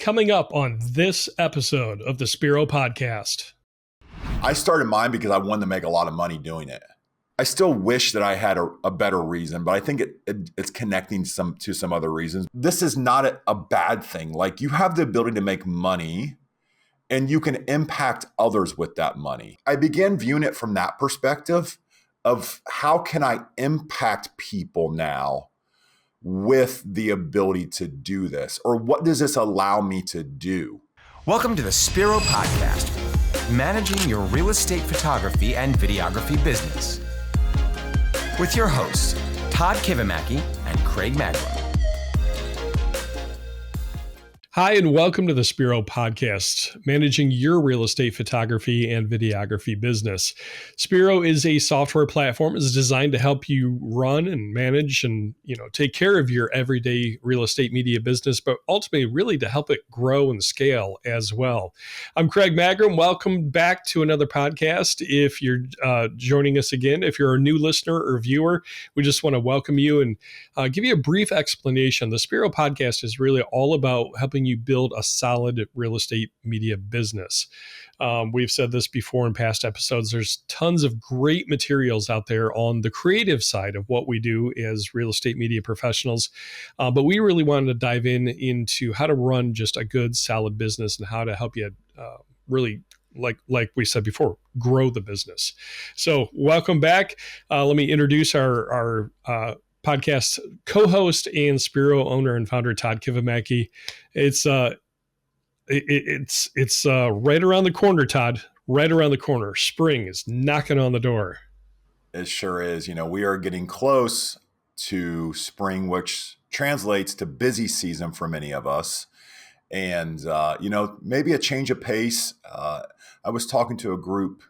Coming up on this episode of the Spiro Podcast. I started mine because I wanted to make a lot of money doing it. I still wish that I had a better reason, but I think it's connecting to some other reasons. This is not a bad thing. Like, you have the ability to make money and you can impact others with that money. I began viewing it from that perspective of how can I impact people now with the ability to do this? Or what does this allow me to do? Welcome to the Spiro Podcast, managing your real estate photography and videography business. With your hosts, Todd Kivimaki and Craig Magrum. Hi, and welcome to the Spiro Podcast, managing your real estate photography and videography business. Spiro is a software platform that's designed to help you run and manage and, take care of your everyday real estate media business, but ultimately really to help it grow and scale as well. I'm Craig Magrum. Welcome back to another podcast. If you're joining us again, if you're a new listener or viewer, we just want to welcome you and give you a brief explanation. The Spiro Podcast is really all about helping you build a solid real estate media business. We've said this before in past episodes. There's tons of great materials out there on the creative side of what we do as real estate media professionals. But we really wanted to dive into how to run just a good, solid business and how to help you really, like we said before, grow the business. So welcome back. Let me introduce our podcast co-host and Spiro owner and founder, Todd Kivimaki. It's right around the corner, Todd. Right around the corner. Spring is knocking on the door. It sure is. We are getting close to spring, which translates to busy season for many of us. And, maybe a change of pace. I was talking to a group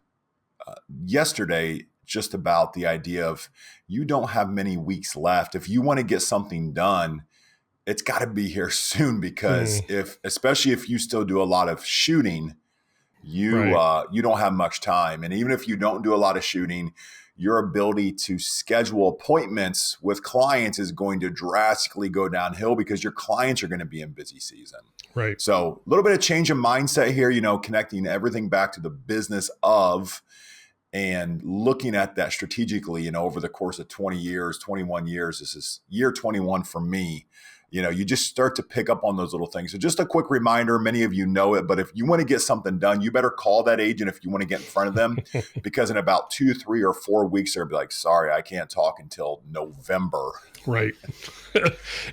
yesterday just about the idea of you don't have many weeks left. If you want to get something done, it's got to be here soon, because especially if you still do a lot of shooting, you don't have much time. And even if you don't do a lot of shooting, your ability to schedule appointments with clients is going to drastically go downhill because your clients are going to be in busy season. Right. So a little bit of change of mindset here, connecting everything back to the business of and looking at that strategically, over the course of 20 years, 21 years, this is year 21 for me. You just start to pick up on those little things. So just a quick reminder, many of you know it, but if you want to get something done, you better call that agent if you want to get in front of them, because in about 2, 3, or 4 weeks, they'll be like, sorry, I can't talk until November. Right.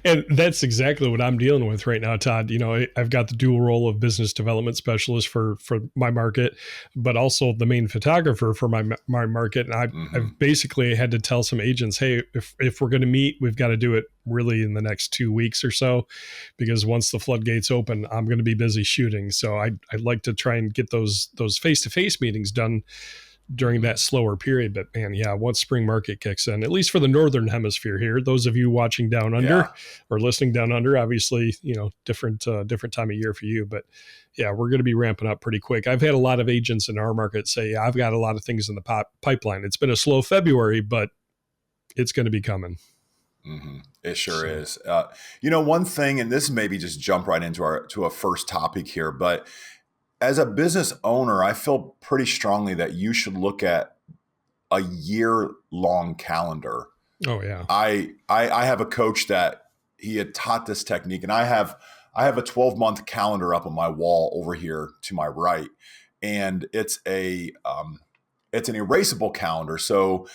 And that's exactly what I'm dealing with right now, Todd. I've got the dual role of business development specialist for my market, but also the main photographer for my market. And I've basically had to tell some agents, hey, if we're going to meet, we've got to do it really in the next 2 weeks or so, because once the floodgates open, I'm going to be busy shooting. So I'd like to try and get those face-to-face meetings done during that slower period. But man, once spring market kicks in, at least for the Northern Hemisphere here, those of you watching down under or listening down under, obviously, different time of year for you. But we're going to be ramping up pretty quick. I've had a lot of agents in our market say, I've got a lot of things in the pipeline. It's been a slow February, but it's going to be coming. Mm-hmm. It sure is. One thing, and this maybe just jump right into a first topic here, but as a business owner, I feel pretty strongly that you should look at a year-long calendar. Oh yeah. I have a coach that he had taught this technique, and I have a 12-month calendar up on my wall over here to my right, and it's an erasable calendar. So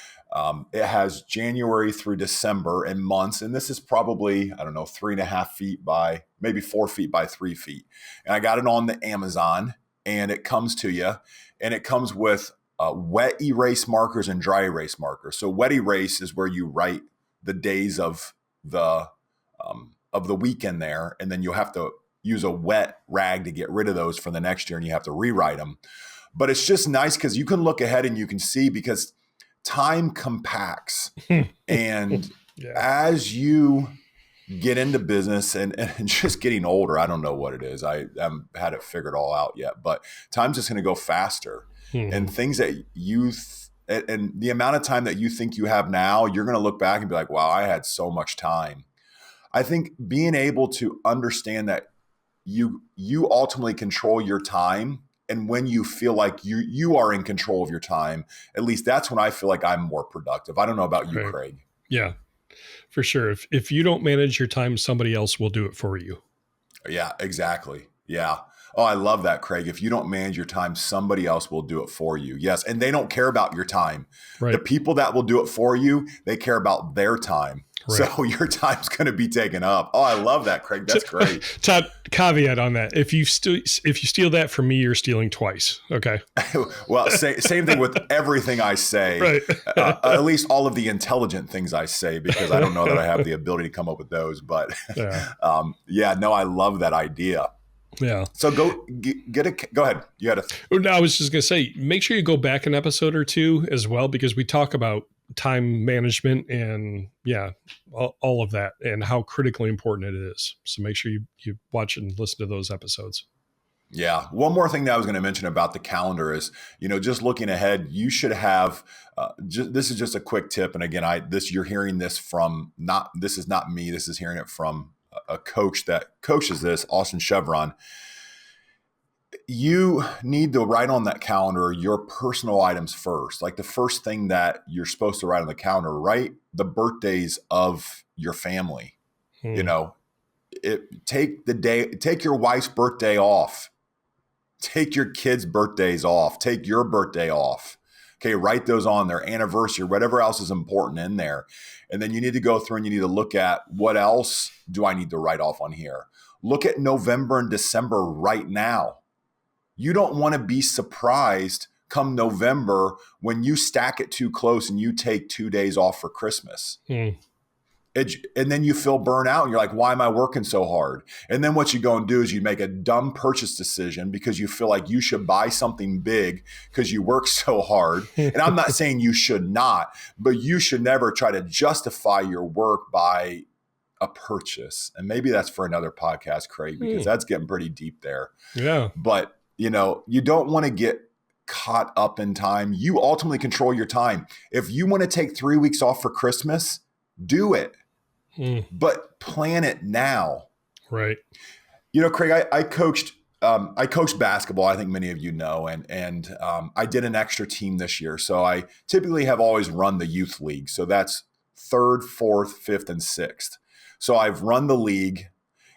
it has January through December and months. And this is probably, 3.5 feet by maybe 4 feet by 3 feet. And I got it on the Amazon, and it comes to you, and it comes with wet erase markers and dry erase markers. So wet erase is where you write the days of the weekend there. And then you'll have to use a wet rag to get rid of those for the next year, and you have to rewrite them. But it's just nice because you can look ahead and you can see, because time compacts. And as you get into business and just getting older, I don't know what it is. I haven't had it figured all out yet, but time's just going to go faster. And things that and the amount of time that you think you have now, you're going to look back and be like, wow, I had so much time. I think being able to understand that you ultimately control your time. And when you feel like you are in control of your time, at least that's when I feel like I'm more productive. I don't know about you, Right. Craig. Yeah, for sure. If you don't manage your time, somebody else will do it for you. Yeah, exactly. Yeah. Oh, I love that, Craig. If you don't manage your time, somebody else will do it for you. Yes. And they don't care about your time. Right. The people that will do it for you, they care about their time. Right. So your time's going to be taken up. Oh, I love that, Craig. That's great. Todd, caveat on that: if you steal that from me, you're stealing twice. Okay. Well, same thing with everything I say. Right. At least all of the intelligent things I say, because I don't know that I have the ability to come up with those. But no, I love that idea. Yeah. So go ahead. You had No, I was just going to say, make sure you go back an episode or two as well, because we talk about time management and all of that and how critically important it is. So make sure you watch and listen to those episodes. Yeah. One more thing that I was going to mention about the calendar is, just looking ahead, you should have, this is just a quick tip. And again, you're hearing this from this is not me. This is hearing it from a coach that coaches this, Austin Chevron. You need to write on that calendar your personal items first. Like the first thing that you're supposed to write on the calendar, write the birthdays of your family. Take your wife's birthday off. Take your kids' birthdays off. Take your birthday off. Okay, write those on their anniversary, whatever else is important in there. And then you need to go through and you need to look at what else do I need to write off on here. Look at November and December right now. You don't want to be surprised come November when you stack it too close and you take 2 days off for Christmas. And then you feel burnt out and you're like, why am I working so hard? And then what you go and do is you make a dumb purchase decision because you feel like you should buy something big because you work so hard. And I'm not saying you should not, but you should never try to justify your work by a purchase. And maybe that's for another podcast, Craig, because that's getting pretty deep there. Yeah. But you don't want to get caught up in time. You ultimately control your time. If you want to take 3 weeks off for Christmas, do it. But plan it now. Right. Craig, I coached basketball. I think many of you know, and I did an extra team this year. So I typically have always run the youth league. So that's 3rd, 4th, 5th, and 6th. So I've run the league.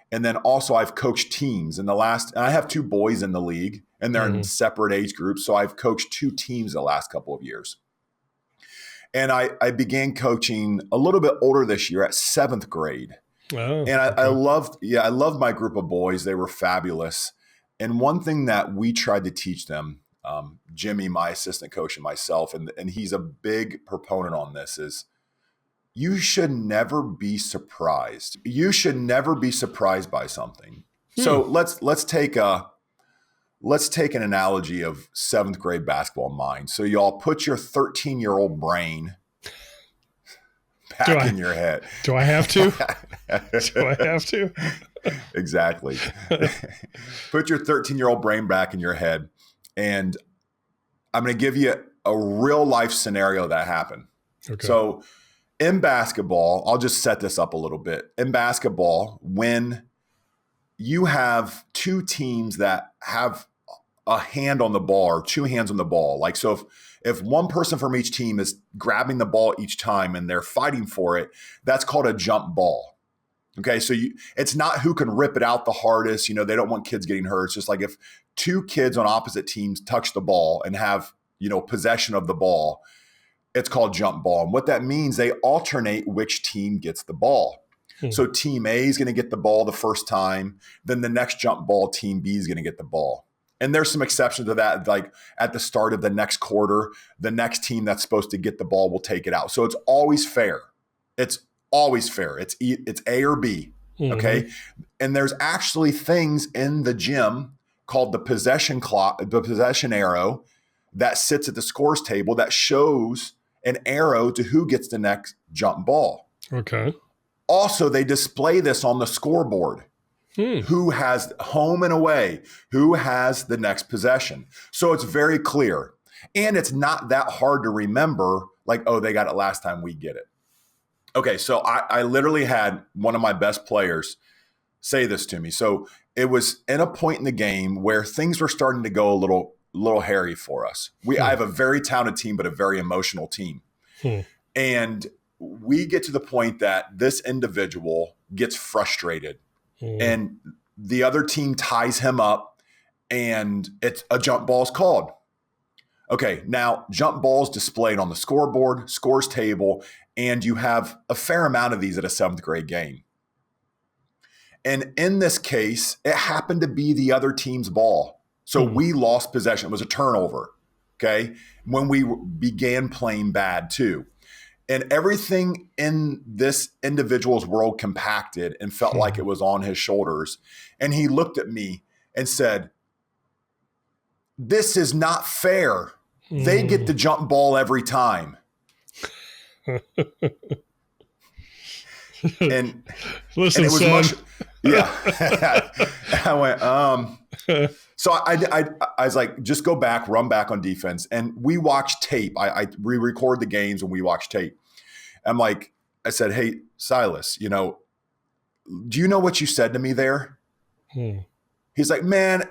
And then also I've coached teams and I have 2 boys in the league and they're in separate age groups. So I've coached 2 teams the last couple of years. And I began coaching a little bit older this year at 7th grade. Oh, and I loved my group of boys. They were fabulous. And one thing that we tried to teach them, Jimmy, my assistant coach, and myself, and he's a big proponent on this, is you should never be surprised. You should never be surprised by something. So let's take an analogy of 7th grade basketball in mind. So y'all put your 13-year-old brain back in your head. Do I have to? Do I have to? Exactly. Put your 13-year-old brain back in your head. And I'm going to give you a real life scenario that happened. Okay. So in basketball, I'll just set this up a little bit. In basketball, when you have 2 teams that have a hand on the ball or 2 hands on the ball, like so if one person from each team is grabbing the ball each time and they're fighting for it, that's called a jump ball. Okay, so it's not who can rip it out the hardest. They don't want kids getting hurt. It's just like if 2 kids on opposite teams touch the ball and have, possession of the ball, it's called jump ball. And what that means, they alternate which team gets the ball. So team A is going to get the ball the first time. Then the next jump ball, team B is going to get the ball. And there's some exceptions to that. Like at the start of the next quarter, the next team that's supposed to get the ball will take it out. So it's always fair. It's always fair. It's A or B. Okay. And there's actually things in the gym called the possession clock, the possession arrow that sits at the scores table that shows an arrow to who gets the next jump ball. Okay. Also, they display this on the scoreboard. Who has home and away, who has the next possession. So it's very clear. And it's not that hard to remember, like, oh, they got it last time, we get it. Okay, so I literally had one of my best players say this to me. So it was in a point in the game where things were starting to go a little hairy for us. I have a very talented team, but a very emotional team. And we get to the point that this individual gets frustrated and the other team ties him up and it's a jump ball's called. Okay, now jump balls displayed on the scoreboard, scores table, and you have a fair amount of these at a 7th grade game. And in this case, it happened to be the other team's ball. So we lost possession. It was a turnover, okay, when we began playing bad too. And everything in this individual's world compacted and felt like it was on his shoulders. And he looked at me and said, "This is not fair. They get the jump ball every time." And listen, and it was son. I went, so I was like, just go back, run back on defense. And we watch tape. We record the games and we watch tape. I'm like, I said, "Hey, Silas, do you know what you said to me there?" He's like, "Man,"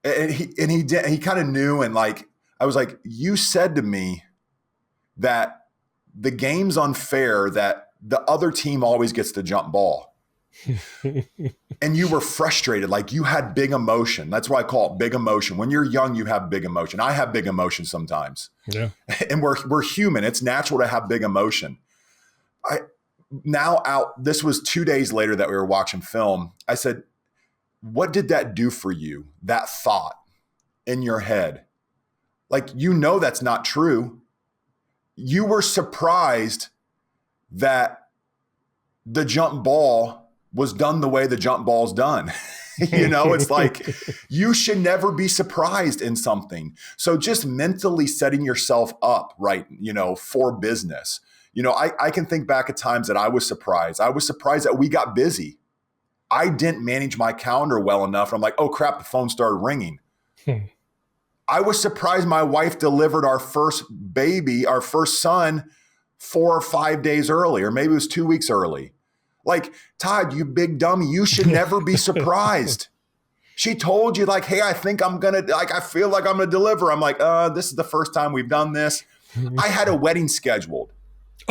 and he kind of knew. And like, I was like, "You said to me that the game's unfair, that the other team always gets the jump ball." And you were frustrated, like you had big emotion. That's why I call it big emotion. When you're young, you have big emotion. I have big emotion sometimes. Yeah. And we're human. It's natural to have big emotion. This was 2 days later that we were watching film. I said, "What did that do for you? That thought in your head? Like, that's not true. You were surprised that the jump ball was done the way the jump ball's done." It's like, you should never be surprised in something. So just mentally setting yourself up right, for business. I can think back at times that I was surprised. I was surprised that we got busy. I didn't manage my calendar well enough. I'm like, oh crap, the phone started ringing. I was surprised my wife delivered our first baby, our first son, 4 or 5 days early, or maybe it was 2 weeks early. Like, "Todd, you big dummy, you should never be surprised." She told you, like, "Hey, I think I feel like I'm going to deliver." I'm like, this is the first time we've done this. I had a wedding scheduled.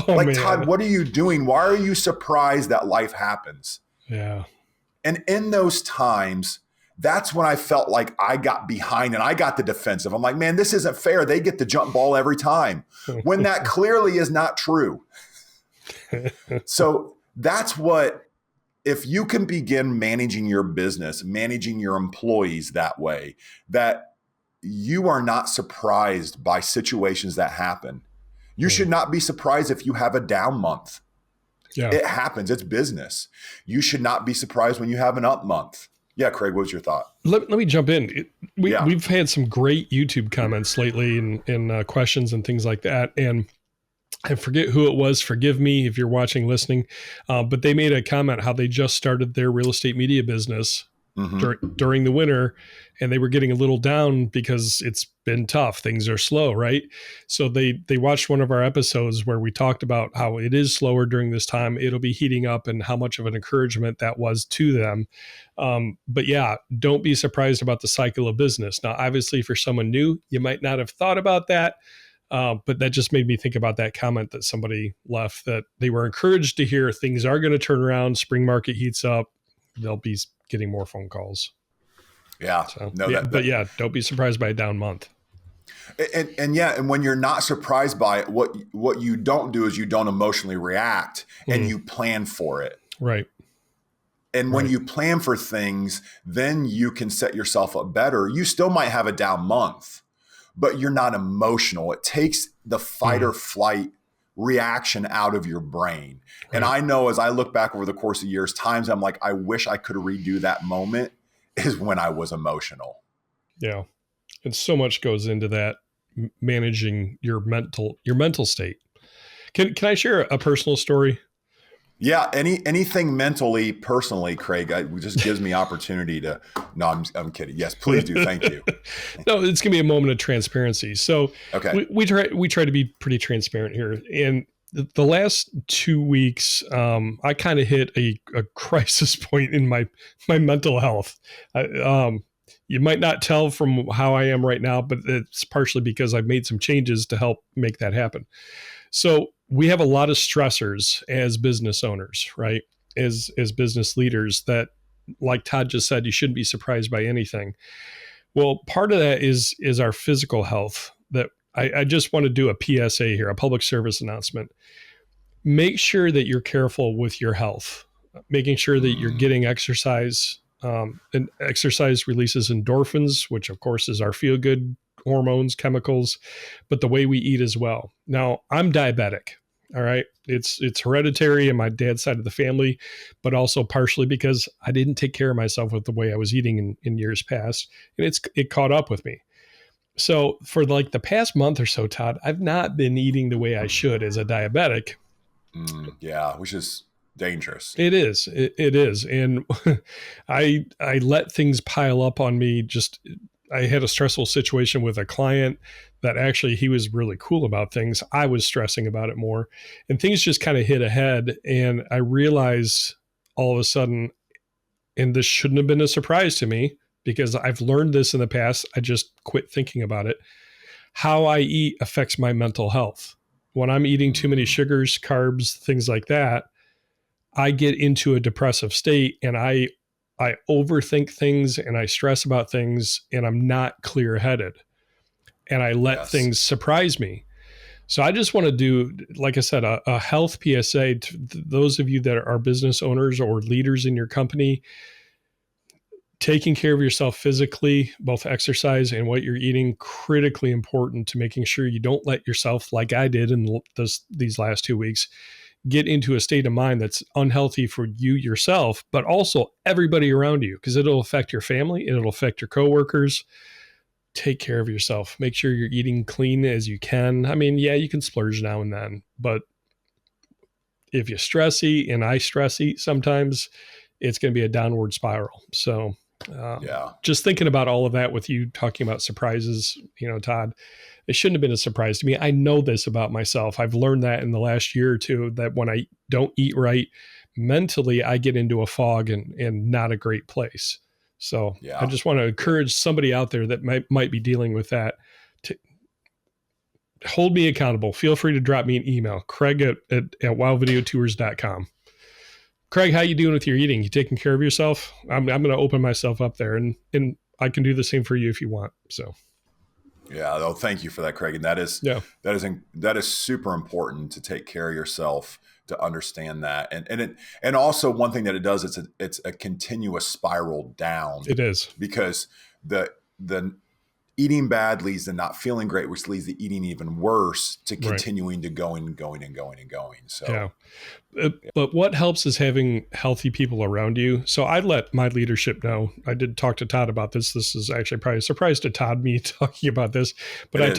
Man. "Todd, what are you doing? Why are you surprised that life happens?" Yeah. And in those times, that's when I felt like I got behind and I got the defensive. I'm like, "Man, this isn't fair. They get the jump ball every time," when that clearly is not true. So that's what, if you can begin managing your business, managing your employees that way, that you are not surprised by situations that happen. You should not be surprised if you have a down month. Yeah. It happens. It's business. You should not be surprised when you have an up month. Yeah, Craig, what's your thought? Let me jump in. We've had some great YouTube comments lately and questions and things like that. And I forget who it was. Forgive me if you're watching, listening. But they made a comment how they just started their real estate media business during the winter, and they were getting a little down because it's been tough. Things are slow, right? So they watched one of our episodes where we talked about how it is slower during this time. It'll be heating up and how much of an encouragement that was to them. But yeah, don't be surprised about the cycle of business. Now, obviously, for someone new, you might not have thought about that. But that just made me think about that comment that somebody left, that they were encouraged to hear things are going to turn around. Spring market heats up. They'll be getting more phone calls. Yeah. So, don't be surprised by a down month. And when you're not surprised by it, what you don't do is you don't emotionally react and you plan for it. Right. And when you plan for things, then you can set yourself up better. You still might have a down month, but you're not emotional. It takes the fight or flight reaction out of your brain. Right. And I know, as I look back over the course of years, times I'm like, I wish I could redo that moment, is when I was emotional. Yeah. And so much goes into that, managing your mental state. Can I share a personal story? Yeah. Anything mentally, personally, Craig, it just gives me opportunity to, no, I'm kidding. Yes, please do. Thank you. No, it's going to be a moment of transparency. So we try to be pretty transparent here. And The last 2 weeks, I kind of hit a crisis point in my mental health. You might not tell from how I am right now, but it's partially because I've made some changes to help make that happen. So we have a lot of stressors as business owners, right? As business leaders that, like Todd just said, you shouldn't be surprised by anything. Well, part of that is our physical health. That I just want to do a PSA here, a public service announcement. Make sure that you're careful with your health, making sure that you're getting exercise. And exercise releases endorphins, which of course is our feel-good hormones, chemicals, but the way we eat as well. Now, I'm diabetic. All right. It's hereditary in my dad's side of the family, but also partially because I didn't take care of myself with the way I was eating in years past. And it caught up with me. So for like the past month or so, Todd, I've not been eating the way I should as a diabetic. Yeah, which is dangerous. It is. It is. And I let things pile up on me. I had a stressful situation with a client that actually he was really cool about things. I was stressing about it more, and things just kind of hit ahead. And I realized all of a sudden, and this shouldn't have been a surprise to me because I've learned this in the past. I just quit thinking about it. How I eat affects my mental health. When I'm eating too many sugars, carbs, things like that, I get into a depressive state and I overthink things and I stress about things and I'm not clear-headed and I let things surprise me. So I just want to do, like I said, a health PSA to those of you that are business owners or leaders in your company. Taking care of yourself physically, both exercise and what you're eating, critically important to making sure you don't let yourself, like I did in these last 2 weeks, get into a state of mind that's unhealthy for you yourself, but also everybody around you, because it'll affect your family, it'll affect your coworkers. Take care of yourself. Make sure you're eating clean as you can. I mean, yeah, you can splurge now and then, but if you stress eat, and I stress eat sometimes, it's going to be a downward spiral. So just thinking about all of that with you talking about surprises, Todd, it shouldn't have been a surprise to me. I know this about myself. I've learned that in the last year or two, that when I don't eat right, mentally, I get into a fog and not a great place. So I just want to encourage somebody out there that might be dealing with that to hold me accountable. Feel free to drop me an email, Craig at wowvideotours.com. Craig, how you doing with your eating? You taking care of yourself? I'm going to open myself up there, and I can do the same for you if you want. So, yeah. Thank you for that, Craig. And that is super important to take care of yourself, to understand that. And also one thing that it does, it's a continuous spiral down. It is, because the eating bad leads to not feeling great, which leads to eating even worse, to continuing to going. So, but what helps is having healthy people around you. So I let my leadership know. I did talk to Todd about this. This is actually probably a surprise to Todd, me talking about this, but I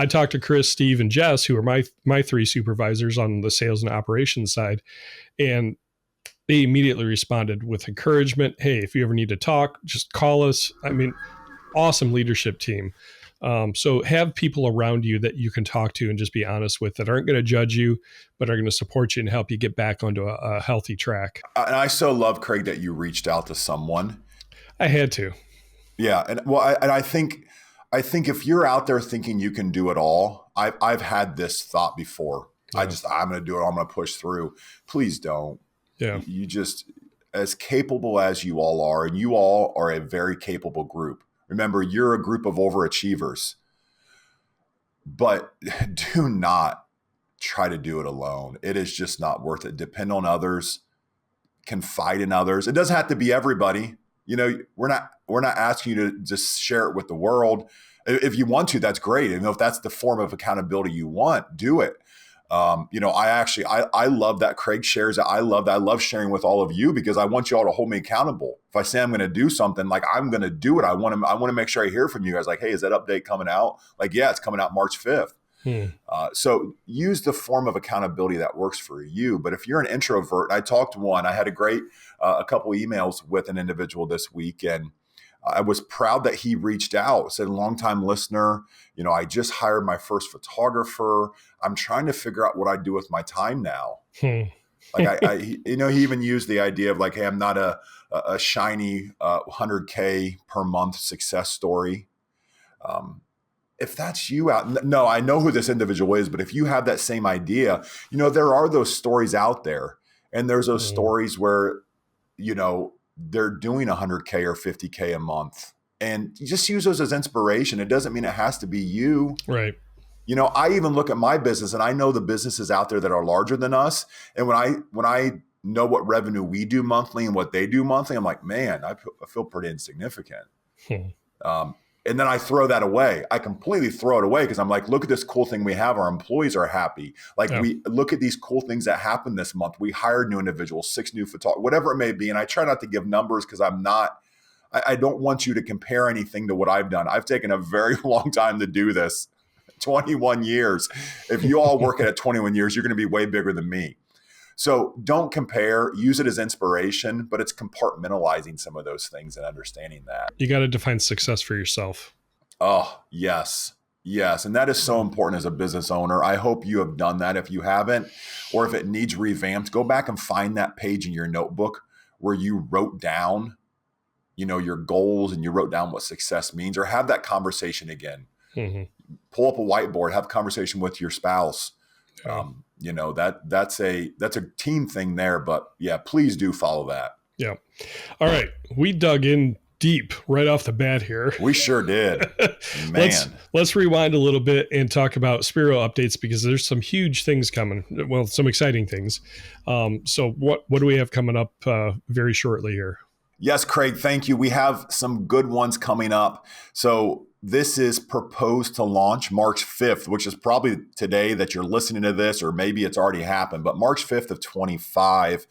talked to Chris, Steve, and Jess, who are my three supervisors on the sales and operations side. And they immediately responded with encouragement. Hey, if you ever need to talk, just call us. I mean, awesome leadership team. So have people around you that you can talk to and just be honest with, that aren't going to judge you, but are going to support you and help you get back onto a healthy track. And I so love, Craig, that you reached out to someone. I had to. Yeah. And I think if you're out there thinking you can do it all, I've had this thought before. Yeah. I'm going to do it. I'm going to push through. Please don't. Yeah. You just, as capable as you all are, and you all are a very capable group. Remember, you're a group of overachievers, but do not try to do it alone. It is just not worth it. Depend on others, confide in others. It doesn't have to be everybody. We're not asking you to just share it with the world. If you want to, that's great. And if that's the form of accountability you want, do it. I love that Craig shares it. I love sharing with all of you, because I want you all to hold me accountable. If I say I'm going to do something, like, I'm going to do it. I want to make sure I hear from you guys. Like, hey, is that update coming out? Like, yeah, it's coming out March 5th. So use the form of accountability that works for you. But if you're an introvert, I talked to one, I had a couple emails with an individual this week, and I was proud that he reached out, said, longtime listener, I just hired my first photographer. I'm trying to figure out what I do with my time now. Like he even used the idea of like, hey, I'm not a shiny 100K per month success story. If that's you out, no, I know who this individual is, but if you have that same idea, there are those stories out there, and there's those stories where, they're doing 100K or 50K a month, and you just use those as inspiration. It doesn't mean it has to be you. Right. I even look at my business, and I know the businesses out there that are larger than us. And when I know what revenue we do monthly and what they do monthly, I'm like, man, I feel pretty insignificant. And then I throw that away. I completely throw it away because I'm like, look at this cool thing we have. Our employees are happy. Like we look at these cool things that happened this month. We hired new individuals, 6 new photographers, whatever it may be. And I try not to give numbers because I don't want you to compare anything to what I've done. I've taken a very long time to do this, 21 years. If you all work at 21 years, you're going to be way bigger than me. So don't compare, use it as inspiration, but it's compartmentalizing some of those things and understanding that. You got to define success for yourself. Oh, yes. Yes. And that is so important as a business owner. I hope you have done that. If you haven't, or if it needs revamped, go back and find that page in your notebook where you wrote down, your goals, and you wrote down what success means, or have that conversation again. Pull up a whiteboard, have a conversation with your spouse. That's a team thing there, but yeah, please do follow that. Yeah. All right. We dug in deep right off the bat here. We sure did. Man. Let's rewind a little bit and talk about Spiro Updates, because there's some huge things coming. Well, some exciting things. So what do we have coming up very shortly here? Yes, Craig, thank you. We have some good ones coming up. So this is proposed to launch March 5th, which is probably today that you're listening to this, or maybe it's already happened, but March 5th of 25,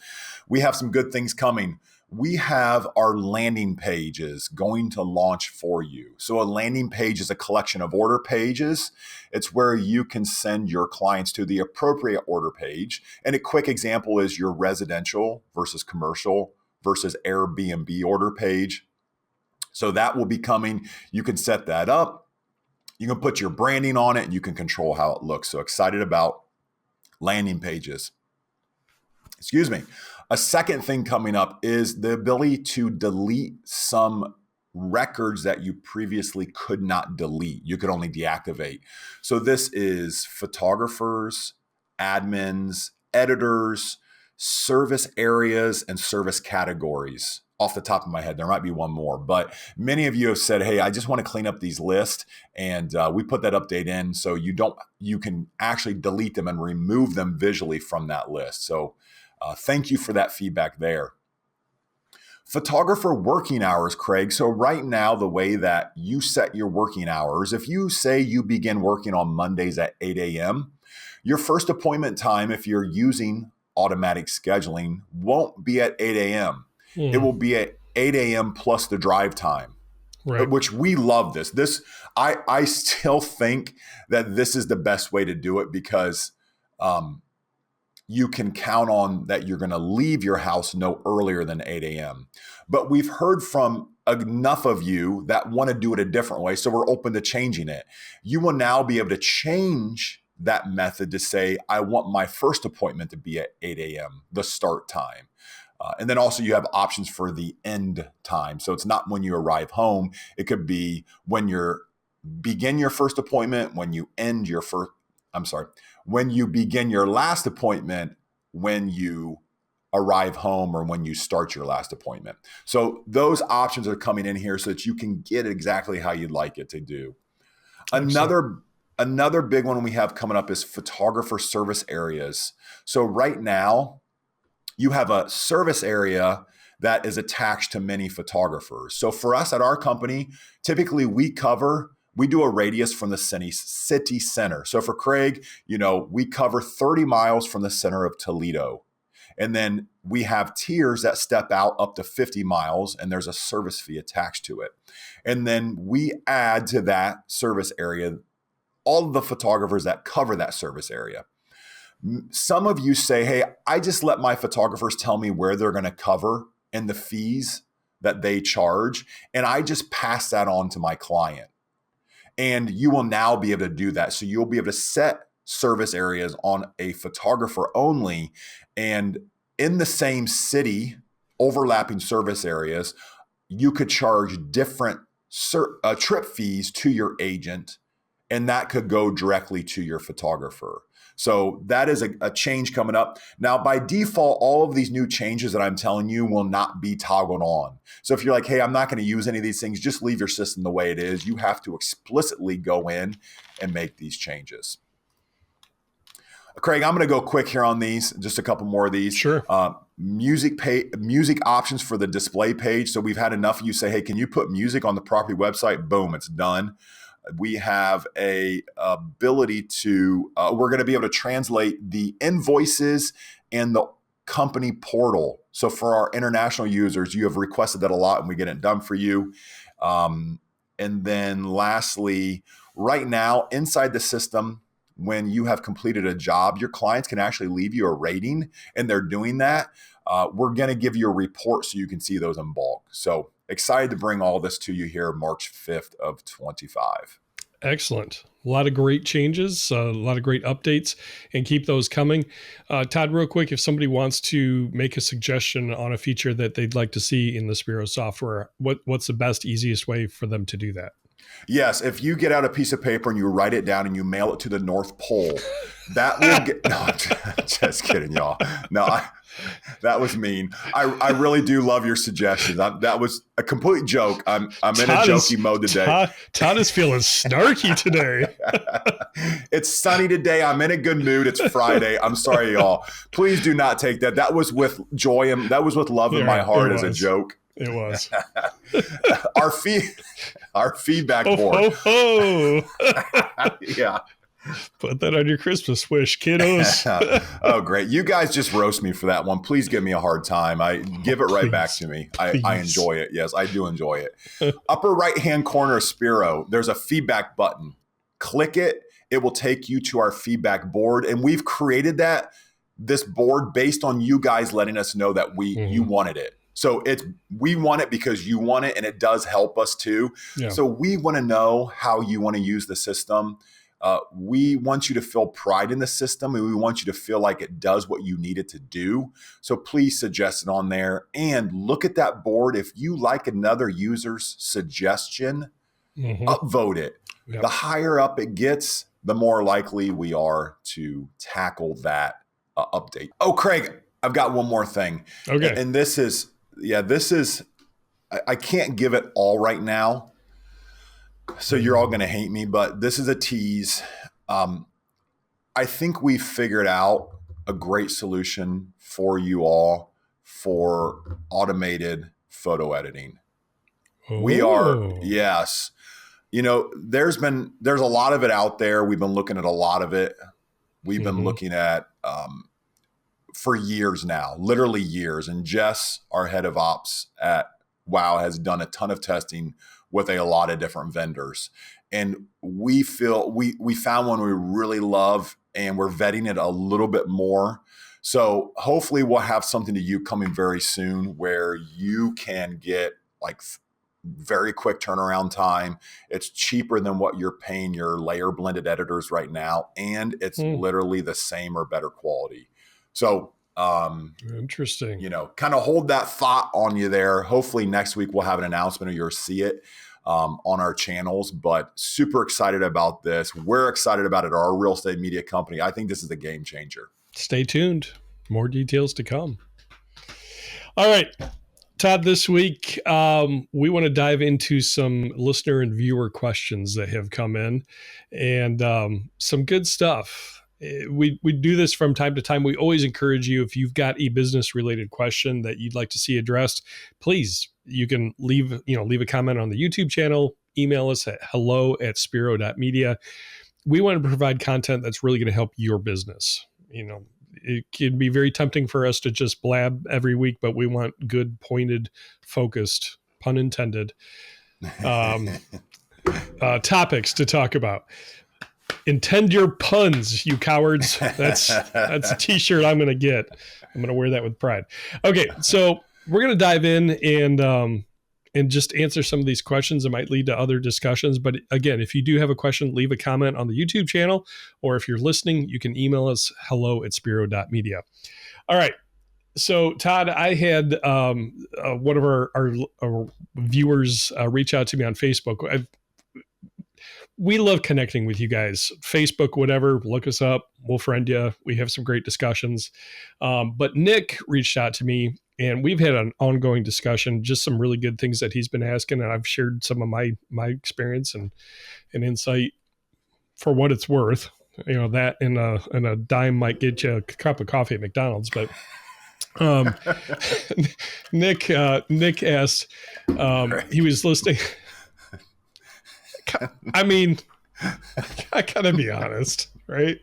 we have some good things coming. We have our landing pages going to launch for you. So a landing page is a collection of order pages. It's where you can send your clients to the appropriate order page. And a quick example is your residential versus commercial versus Airbnb order page. So that will be coming. You can set that up. You can put your branding on it, and you can control how it looks. So excited about landing pages. Excuse me. A second thing coming up is the ability to delete some records that you previously could not delete. You could only deactivate. So this is photographers, admins, editors, service areas, and service categories. Off the top of my head, there might be one more, but many of you have said, hey, I just want to clean up these lists. And we put that update in so you can actually delete them and remove them visually from that list. So thank you for that feedback there. Photographer working hours, Craig. So right now, the way that you set your working hours, if you say you begin working on Mondays at 8 a.m., your first appointment time, if you're using automatic scheduling, won't be at 8 a.m. It will be at 8 a.m. plus the drive time, right? Which we love this. I still think that this is the best way to do it because you can count on that you're going to leave your house no earlier than 8 a.m. But we've heard from enough of you that want to do it a different way, so we're open to changing it. You will now be able to change that method to say, I want my first appointment to be at 8 a.m., the start time. And then also you have options for the end time. So it's not when you arrive home. It could be when you begin your first appointment, when you when you begin your last appointment, when you arrive home, or when you start your last appointment. So those options are coming in here so that you can get it exactly how you'd like it to do. Another big one we have coming up is photographer service areas. So right now, you have a service area that is attached to many photographers. So for us at our company, typically we do a radius from the city center. So for Craig, we cover 30 miles from the center of Toledo. And then we have tiers that step out up to 50 miles, and there's a service fee attached to it. And then we add to that service area all of the photographers that cover that service area. Some of you say, hey, I just let my photographers tell me where they're going to cover and the fees that they charge, and I just pass that on to my client. And you will now be able to do that. So you'll be able to set service areas on a photographer only, and in the same city, overlapping service areas, you could charge different trip fees to your agent, and that could go directly to your photographer. So that is a change coming up. Now, by default, all of these new changes that I'm telling you will not be toggled on. So if you're like, hey, I'm not going to use any of these things, just leave your system the way it is. You have to explicitly go in and make these changes. Craig, I'm going to go quick here on these, just a couple more of these. Sure. Music options for the display page. So we've had enough of you say, hey, can you put music on the property website? Boom, it's done. We have a ability to, we're going to be able to translate the invoices and the company portal. So for our international users, you have requested that a lot, and we get it done for you. And then lastly, right now inside the system, when you have completed a job, your clients can actually leave you a rating, and they're doing that. We're going to give you a report so you can see those in bulk. So excited to bring all this to you here March 5th of 25. Excellent. A lot of great changes, a lot of great updates, and keep those coming. Todd, real quick, if somebody wants to make a suggestion on a feature that they'd like to see in the Spiro software, what's the best, easiest way for them to do that? Yes, if you get out a piece of paper and you write it down and you mail it to the North Pole, that will get. No, just kidding, y'all. No, that was mean. I really do love your suggestions. That was a complete joke. I'm in a jokey mode today. Todd is feeling snarky today. It's sunny today. I'm in a good mood. It's Friday. I'm sorry, y'all. Please do not take that. That was with joy and that was with love in my heart as a joke. It was. Our feedback board. Yeah. Put that on your Christmas wish, kiddos. Oh, great. You guys just roast me for that one. Please give me a hard time. I give it right back to me. I enjoy it. Yes, I do enjoy it. Upper right-hand corner of Spiro, there's a feedback button. Click it. It will take you to our feedback board. And we've created this board based on you guys letting us know that you wanted it. So we want it because you want it, and it does help us too. Yeah. So we want to know how you want to use the system. We want you to feel pride in the system, and we want you to feel like it does what you need it to do. So please suggest it on there and look at that board. If you like another user's suggestion, upvote it. Yep. The higher up it gets, the more likely we are to tackle that update. Oh, Craig, I've got one more thing. Okay. And this is, I can't give it all right now. So you're all going to hate me, but this is a tease. I think we figured out a great solution for you all for automated photo editing. Ooh. We are, yes. You know, there's a lot of it out there. We've been looking at a lot of it. We've been looking at for years now, literally years. And Jess, our head of ops at WOW, has done a ton of testing with a lot of different vendors. And we feel we found one we really love, and we're vetting it a little bit more. So hopefully we'll have something to you coming very soon where you can get like very quick turnaround time. It's cheaper than what you're paying your layer blended editors right now. And it's literally the same or better quality. So, interesting, kind of hold that thought on you there. Hopefully next week we'll have an announcement or you'll see it on our channels, but super excited about this. We're excited about it. Our real estate media company. I think this is a game changer. Stay tuned. More details to come. All right, Todd, this week, we want to dive into some listener and viewer questions that have come in, and some good stuff. We do this from time to time. We always encourage you, if you've got a business related question that you'd like to see addressed, please, you can leave a comment on the YouTube channel, email us at hello@spiro.media. We want to provide content that's really going to help your business. It can be very tempting for us to just blab every week, but we want good, pointed, focused, pun intended, topics to talk about. Intend your puns, you cowards. That's a t-shirt I'm going to get. I'm going to wear that with pride. Okay, so we're going to dive in and and just answer some of these questions that might lead to other discussions. But again, if you do have a question, leave a comment on the YouTube channel, or if you're listening, you can email us hello@spiro.media. All right. So, Todd, I had one of our viewers reach out to me on Facebook. We love connecting with you guys. Facebook, whatever, look us up. We'll friend you. We have some great discussions. But Nick reached out to me, and we've had an ongoing discussion, just some really good things that he's been asking. And I've shared some of my experience and insight for what it's worth. That and a dime might get you a cup of coffee at McDonald's. But Nick asked, he was listening. I mean, I gotta be honest, right?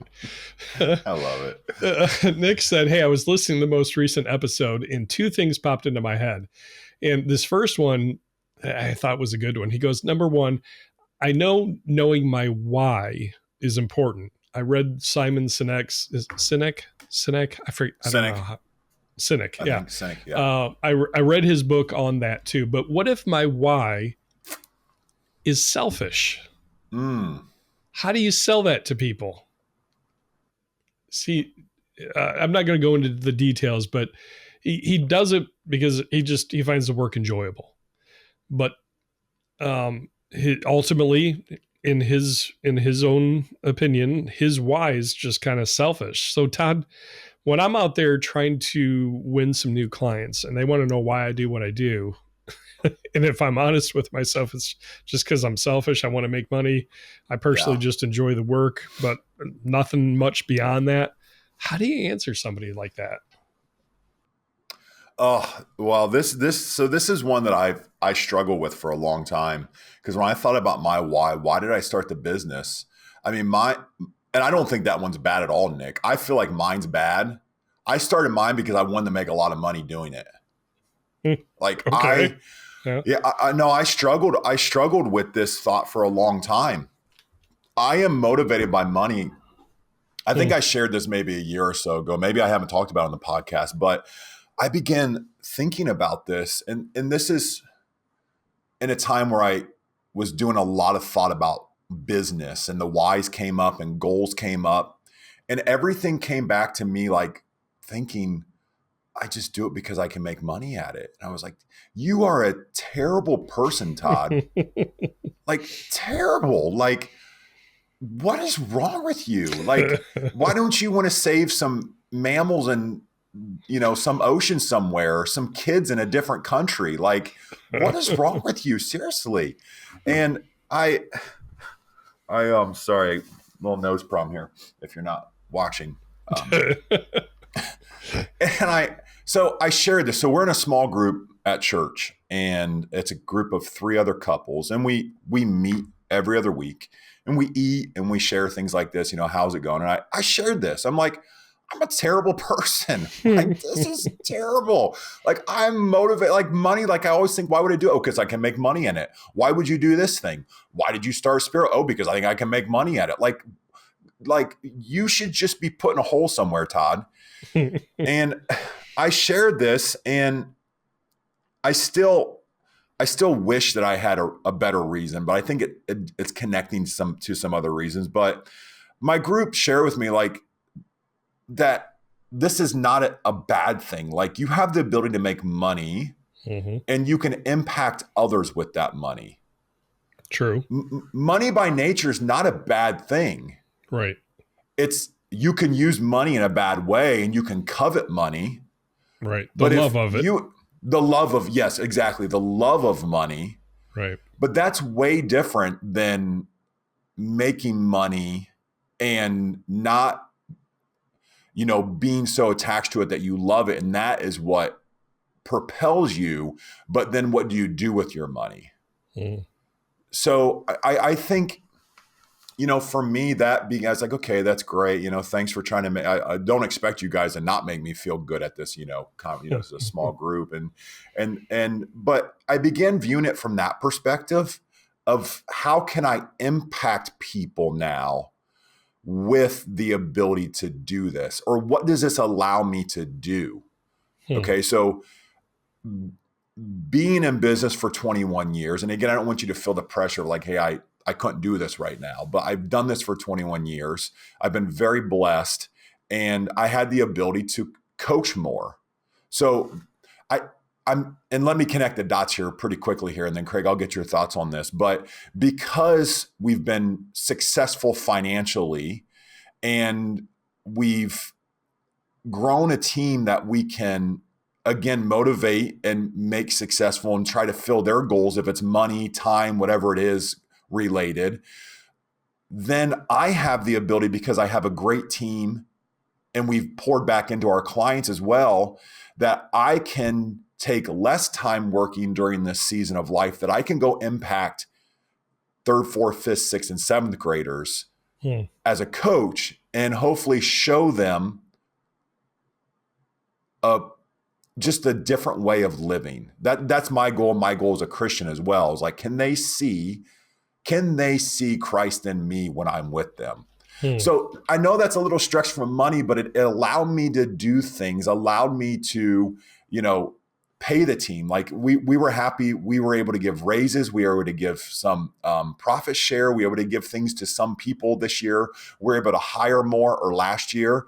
I love it. Nick said, "Hey, I was listening to the most recent episode, and two things popped into my head. And this first one, I thought was a good one. He goes, number one, I know knowing my why is important. I read Simon Sinek's Sinek. I forget. I don't know. Sinek, yeah. Sinek, yeah. I read his book on that too. But what if my why is selfish? How do you sell that to people? See, I'm not going to go into the details, but he does it because he finds the work enjoyable. But ultimately, in his own opinion, his why is just kind of selfish. So, Todd, when I'm out there trying to win some new clients and they want to know why I do what I do, and if I'm honest with myself, it's just because I'm selfish. I want to make money. I personally just enjoy the work, but nothing much beyond that. How do you answer somebody like that? Oh, well, this is one that I struggle with for a long time, because when I thought about my why did I start the business? I mean, and I don't think that one's bad at all, Nick. I feel like mine's bad. I started mine because I wanted to make a lot of money doing it. Like okay. I struggled with this thought for a long time. I am motivated by money. I think I shared this maybe a year or so ago. Maybe I haven't talked about it on the podcast, but I began thinking about this. And this is in a time where I was doing a lot of thought about business, and the whys came up and goals came up, and everything came back to me like thinking, I just do it because I can make money at it. And I was like, you are a terrible person, Todd. Like, terrible. Like, what is wrong with you? Like, why don't you want to save some mammals in, some ocean somewhere, or some kids in a different country? Like, what is wrong with you? Seriously. And I'm sorry, little nose problem here if you're not watching. So I shared this. So we're in a small group at church, and it's a group of 3 other couples, and we meet every other week, and we eat and we share things like this, how's it going? And I shared this. I'm like, I'm a terrible person. Like, this is terrible. Like, I'm motivated, like money. Like, I always think, why would I do it? Oh, because I can make money in it. Why would you do this thing? Why did you start Spiro? Oh, because I think I can make money at it. Like you should just be put in a hole somewhere, Todd. And I shared this, and I still wish that I had a better reason, but I think it's connecting to some other reasons. But my group shared with me like that this is not a bad thing. Like, you have the ability to make money, and you can impact others with that money. True. Money by nature is not a bad thing. Right. You can use money in a bad way, and you can covet money. Right. The love of it. Yes, exactly. The love of money. Right. But that's way different than making money and not, being so attached to it that you love it. And that is what propels you. But then what do you do with your money? So I think, for me, that being, I was like, okay, that's great. Thanks for trying to make, I don't expect you guys to not make me feel good at this, it's a small group. But I began viewing it from that perspective of how can I impact people now with the ability to do this, or what does this allow me to do? Okay. So being in business for 21 years, and again, I don't want you to feel the pressure of like, hey, I couldn't do this right now, but I've done this for 21 years. I've been very blessed, and I had the ability to coach more. So and let me connect the dots here pretty quickly here, and then Craig, I'll get your thoughts on this. But because we've been successful financially and we've grown a team that we can, again, motivate and make successful and try to fill their goals, if it's money, time, whatever it is related, then I have the ability, because I have a great team and we've poured back into our clients as well, that I can take less time working during this season of life, that I can go impact 3rd, 4th, 5th, 6th, and 7th graders as a coach, and hopefully show them just a different way of living. That's my goal. My goal as a Christian as well is like, can they see Christ in me when I'm with them? So I know that's a little stretch from money, but it allowed me to do things, allowed me to, pay the team. Like we were happy. We were able to give raises. We were able to give some profit share. We were able to give things to some people this year. We were able to hire more, or last year.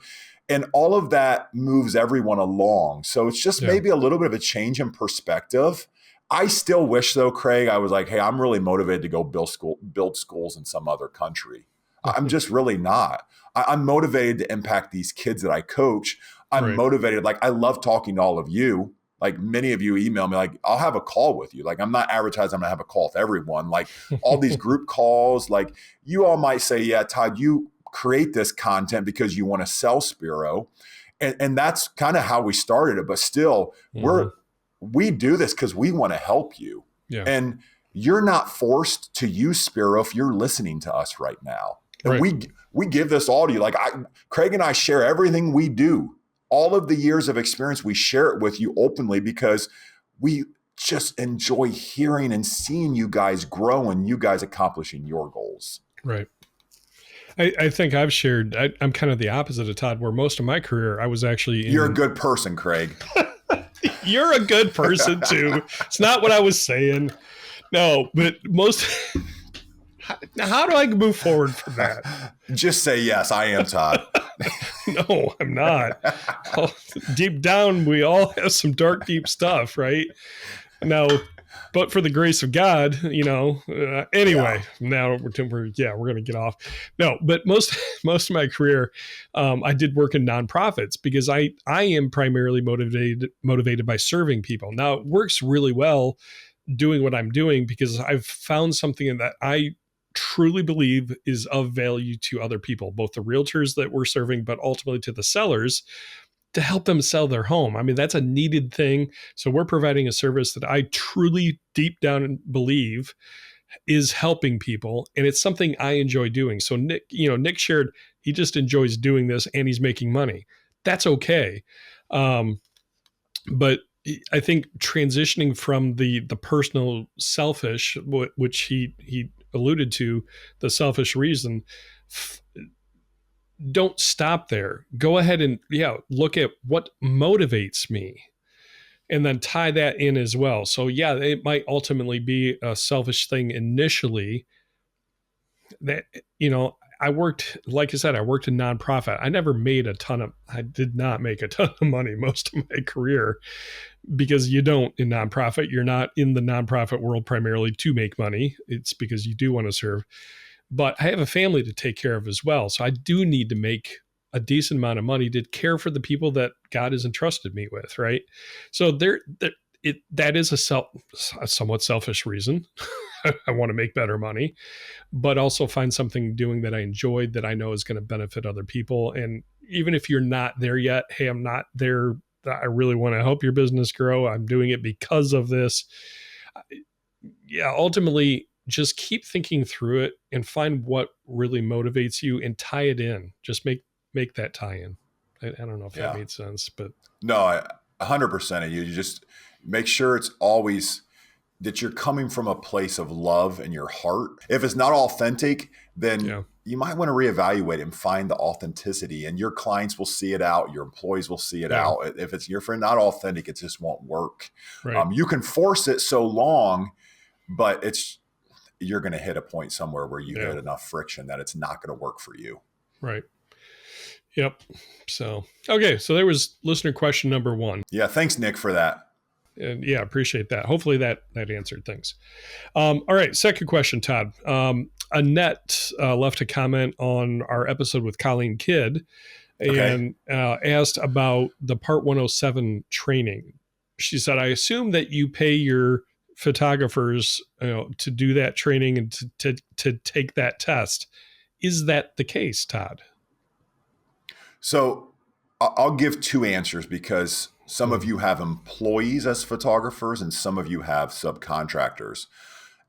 And all of that moves everyone along. So it's just maybe a little bit of a change in perspective. I still wish though, Craig, I was like, hey, I'm really motivated to go build schools in some other country. I'm just really not. I'm motivated to impact these kids that I coach. I'm motivated. Like, I love talking to all of you. Like, many of you email me, like, I'll have a call with you. Like, I'm not advertising I'm going to have a call with everyone. Like, all these group calls, like, you all might say, yeah, Todd, you create this content because you want to sell Spiro. And that's kind of how we started it. But still, we do this because we want to help you. Yeah. And you're not forced to use Spiro if you're listening to us right now. And we give this all to you. Like, Craig and I share everything we do. All of the years of experience, we share it with you openly because we just enjoy hearing and seeing you guys grow and you guys accomplishing your goals. Right. I think I've shared, I'm kind of the opposite of Todd, where most of my career, I was actually You're a good person, Craig. You're a good person too. It's not what I was saying. No, but how do I move forward from that? Just say yes, I am Todd. No, I'm not. Well, deep down, we all have some dark, deep stuff, right? Now, but for the grace of God, anyway, now we're going to get off. No, but most of my career, I did work in nonprofits because I am primarily motivated by serving people. Now, it works really well doing what I'm doing because I've found something that I truly believe is of value to other people, both the realtors that we're serving, but ultimately to the sellers, to help them sell their home. I mean, that's a needed thing. So we're providing a service that I truly deep down believe is helping people. And it's something I enjoy doing. So Nick shared, he just enjoys doing this and he's making money. That's okay. But I think transitioning from the personal selfish, which he alluded to, the selfish reason, don't stop there. Go ahead and look at what motivates me and then tie that in as well. So it might ultimately be a selfish thing initially. That, I worked, like I said, I worked in nonprofit. I did not make a ton of money most of my career, because you don't in nonprofit. You're not in the nonprofit world primarily to make money. It's because you do want to serve. But I have a family to take care of as well. So I do need to make a decent amount of money to care for the people that God has entrusted me with, right? So that is a somewhat selfish reason. I want to make better money, but also find something doing that I enjoyed that I know is going to benefit other people. And even if you're not there yet, hey, I'm not there. I really want to help your business grow. I'm doing it because of this. Ultimately, just keep thinking through it and find what really motivates you and tie it in. Just make that tie in. I don't know if that made sense, but no, 100% of you. You just make sure it's always that you're coming from a place of love in your heart. If it's not authentic, then you might want to reevaluate and find the authenticity, and your clients will see it out. Your employees will see it out. If you're not authentic, it just won't work. Right. You can force it so long, but you're going to hit a point somewhere where you hit enough friction that it's not going to work for you. Right. Yep. So, okay. So there was listener question number 1. Yeah. Thanks, Nick, for that. And yeah, appreciate that. Hopefully that answered things. All right. Second question, Todd. Annette left a comment on our episode with Colleen Kidd and asked about the Part 107 training. She said, I assume that you pay your photographers to do that training and to take that test. Is that the case, Todd? So I'll give 2 answers, because some of you have employees as photographers and some of you have subcontractors.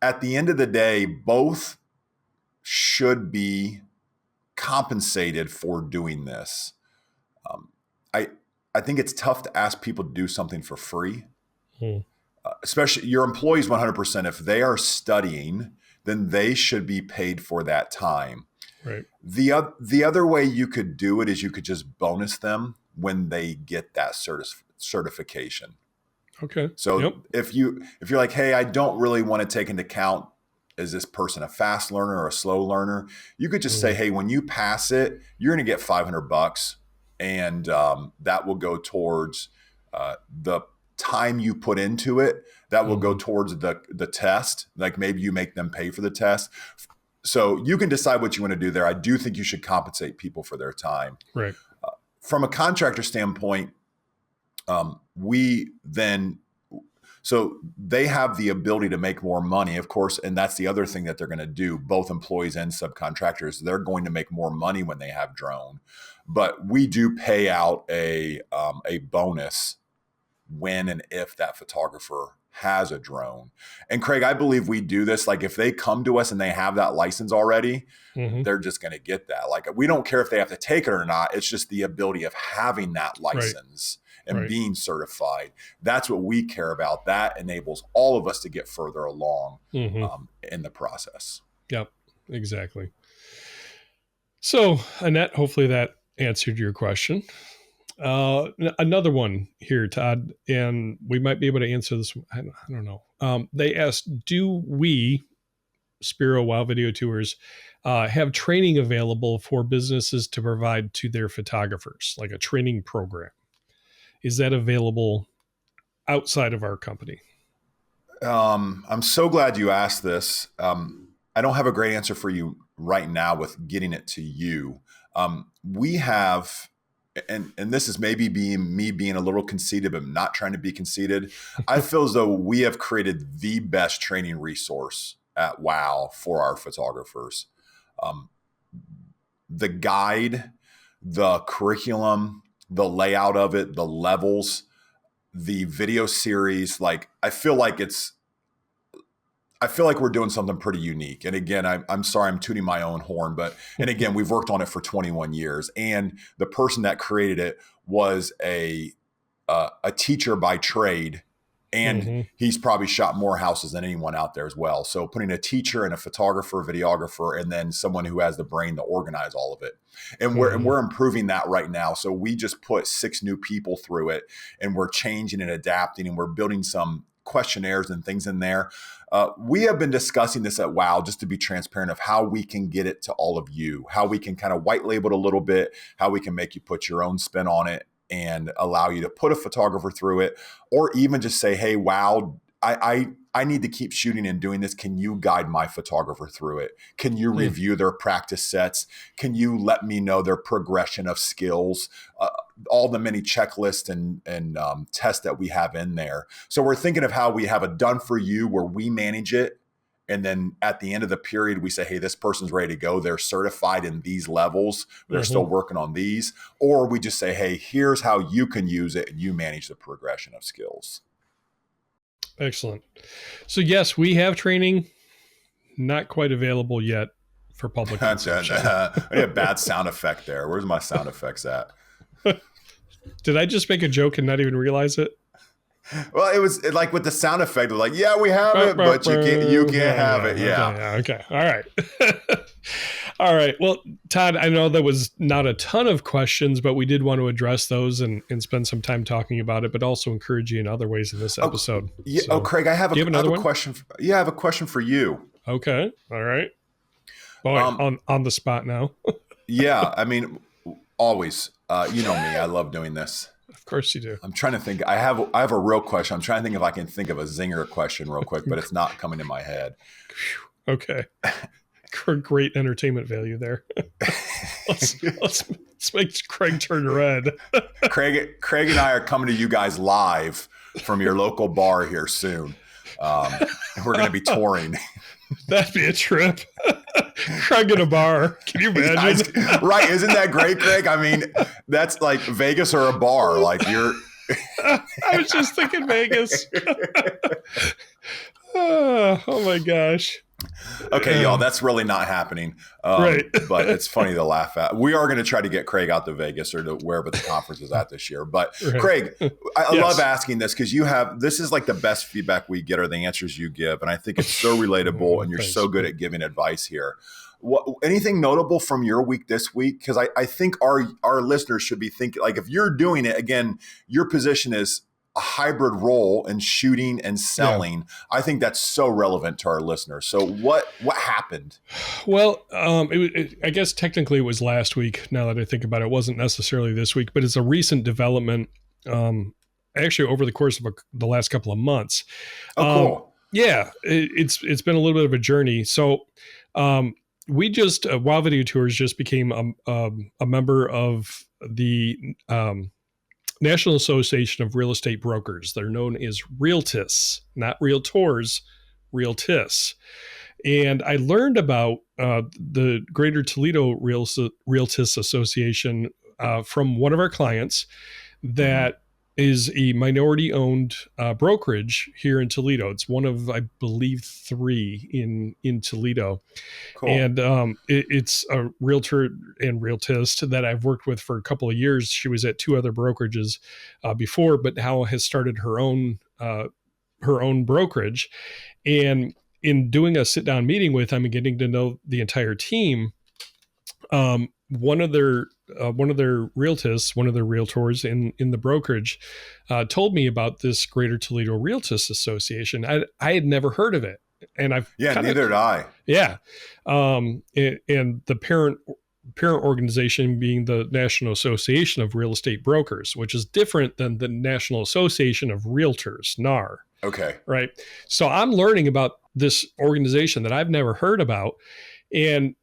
At the end of the day, both should be compensated for doing this. I think it's tough to ask people to do something for free, especially your employees 100%. If they are studying, then they should be paid for that time. Right. The other way you could do it is you could just bonus them when they get that certification. Okay. So if you're like, hey, I don't really want to take into account, is this person a fast learner or a slow learner? You could just say, hey, when you pass it, you're going to get $500, and that will go towards the time you put into it. That will go towards the test. Like maybe you make them pay for the test. So you can decide what you want to do there. I do think you should compensate people for their time. Right. From a contractor standpoint, so they have the ability to make more money, of course, and that's the other thing that they're going to do. Both employees and subcontractors, they're going to make more money when they have drone. But we do pay out a bonus when and if that photographer has a drone. And Craig, I believe we do this. Like if they come to us and they have that license already, they're just going to get that. Like we don't care if they have to take it or not. It's just the ability of having that license and being certified. That's what we care about. That enables all of us to get further along in the process. Yep, exactly. So Annette, hopefully that answered your question. Another one here, Todd, and we might be able to answer this. I don't know. They asked, do we, Spiro Wow Video Tours, have training available for businesses to provide to their photographers, like a training program? Is that available outside of our company? I'm so glad you asked this. I don't have a great answer for you right now with getting it to you. We have, and this is maybe me being a little conceited, but not trying to be conceited. I feel as though we have created the best training resource at WOW for our photographers. The guide, the curriculum, the layout of it, the levels, the video series, like I feel like we're doing something pretty unique. And again, I'm sorry, I'm tooting my own horn, and again, we've worked on it for 21 years. And the person that created it was a teacher by trade. And he's probably shot more houses than anyone out there as well. So putting a teacher and a photographer, videographer, and then someone who has the brain to organize all of it. And we're improving that right now. So we just put 6 new people through it, and we're changing and adapting, and we're building some questionnaires and things in there. We have been discussing this at WOW, just to be transparent, of how we can get it to all of you, how we can kind of white label it a little bit, how we can make you put your own spin on it and allow you to put a photographer through it, or even just say, hey, WOW, I need to keep shooting and doing this. Can you guide my photographer through it? Can you review their practice sets? Can you let me know their progression of skills? All the many checklists and tests that we have in there. So we're thinking of how we have a done for you where we manage it. And then at the end of the period, we say, hey, this person's ready to go. They're certified in these levels. They're still working on these. Or we just say, hey, here's how you can use it, and you manage the progression of skills. Excellent. So yes, we have training, not quite available yet for public consumption. I had a bad sound effect there. Where's my sound effects at? Did I just make a joke and not even realize it? Well, it was like with the sound effect, like, yeah, we have it, but you can't have it. Yeah. Okay. All right. All right. Well, Todd, I know there was not a ton of questions, but we did want to address those and spend some time talking about it, but also encourage you in other ways in this episode. Yeah. So, Craig, I have a question. I have a question for you. Okay. All right. Boy, on the spot now. Yeah. I mean, always. You know me. I love doing this. Of course you do. I'm trying to think. I have a real question. I'm trying to think if I can think of a zinger question real quick, but it's not coming in my head. Okay. Great entertainment value there. let's make Craig turn red. Craig and I are coming to you guys live from your local bar here soon. And we're going to be touring. That'd be a trip. Craig in a bar. Can you imagine? Right. Isn't that great, Craig? I mean, that's like Vegas or a bar. Like you're. I was just thinking Vegas. Oh my gosh. Okay, y'all, that's really not happening. Right. But it's funny to laugh at. We are going to try to get Craig out to Vegas or to wherever the conference is at this year. But right. Craig, I love asking this because this is like the best feedback we get are the answers you give. And I think it's so relatable and you're so good at giving advice here. Anything notable from your week this week? Because I think our listeners should be thinking, like, if you're doing it, again, your position is a hybrid role in shooting and selling. I think that's so relevant to our listeners. So what happened? Well, I guess technically it was last week. Now that I think about it, it wasn't necessarily this week, but it's a recent development. Actually, over the course of the last couple of months. Oh, cool. Yeah, it's been a little bit of a journey. So we just Wow Video Tours just became a member of the National Association of Real Estate Brokers. They're known as Realtists, not Realtors, Realtists. And I learned about the Greater Toledo Realtists Association from one of our clients that is a minority-owned brokerage here in Toledo. It's one of, I believe, 3 in Toledo. Cool. And it's a realtor and realtist that I've worked with for a couple of years. She was at 2 other brokerages before, but now has started her own brokerage. And in doing a sit-down meeting with them and getting to know the entire team, one of their realtists, one of their realtors in the brokerage, told me about this Greater Toledo Realtist Association. I had never heard of it, and neither did I. Yeah, and the parent organization being the National Association of Real Estate Brokers, which is different than the National Association of Realtors, NAR. Okay, right. So I'm learning about this organization that I've never heard about, and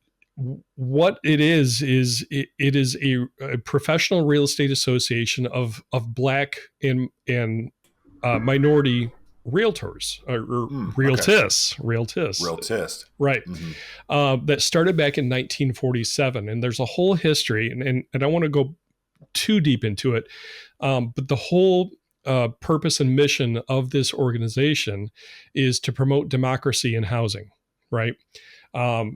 what it is it is a professional real estate association of Black and minority realtors or realtists. Realtist. Right. That started back in 1947. And there's a whole history, and I don't want to go too deep into it. But the whole purpose and mission of this organization is to promote democracy in housing. Right.